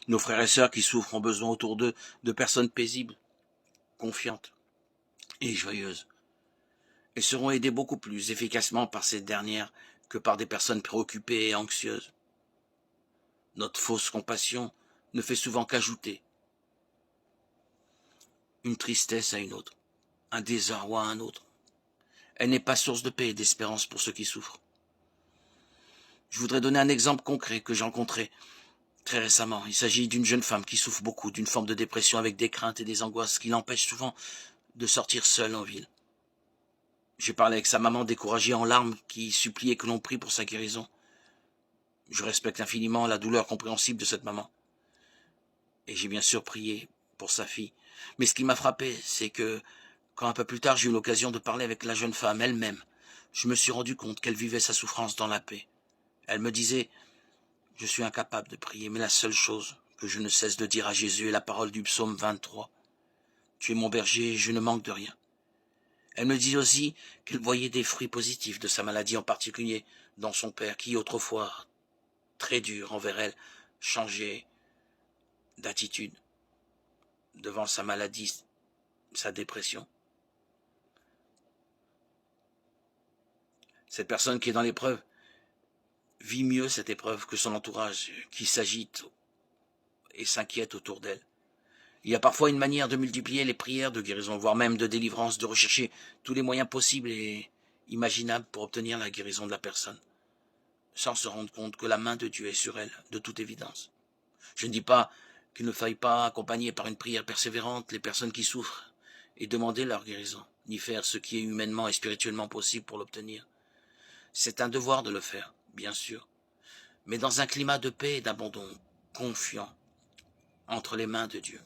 Nos frères et sœurs qui souffrent ont besoin autour d'eux de personnes paisibles, confiantes et joyeuses, et seront aidés beaucoup plus efficacement par ces dernières que par des personnes préoccupées et anxieuses. Notre fausse compassion ne fait souvent qu'ajouter une tristesse à une autre, un désarroi à un autre. Elle n'est pas source de paix et d'espérance pour ceux qui souffrent. Je voudrais donner un exemple concret que j'ai rencontré très récemment. Il s'agit d'une jeune femme qui souffre beaucoup d'une forme de dépression avec des craintes et des angoisses qui l'empêchent souvent de sortir seule en ville. J'ai parlé avec sa maman découragée en larmes qui suppliait que l'on prie pour sa guérison. Je respecte infiniment la douleur compréhensible de cette maman. Et j'ai bien sûr prié pour sa fille. Mais ce qui m'a frappé, c'est que quand un peu plus tard j'ai eu l'occasion de parler avec la jeune femme elle-même, je me suis rendu compte qu'elle vivait sa souffrance dans la paix. Elle me disait: « Je suis incapable de prier, mais la seule chose que je ne cesse de dire à Jésus est la parole du psaume 23. Tu es mon berger et je ne manque de rien. » Elle me dit aussi qu'elle voyait des fruits positifs de sa maladie, en particulier dans son père qui, autrefois très dur envers elle, changeait d'attitude devant sa maladie, sa dépression. Cette personne qui est dans l'épreuve vit mieux cette épreuve que son entourage qui s'agite et s'inquiète autour d'elle. Il y a parfois une manière de multiplier les prières de guérison, voire même de délivrance, de rechercher tous les moyens possibles et imaginables pour obtenir la guérison de la personne, sans se rendre compte que la main de Dieu est sur elle, de toute évidence. Je ne dis pas qu'il ne faille pas accompagner par une prière persévérante les personnes qui souffrent et demander leur guérison, ni faire ce qui est humainement et spirituellement possible pour l'obtenir. C'est un devoir de le faire, bien sûr, mais dans un climat de paix et d'abandon confiant entre les mains de Dieu.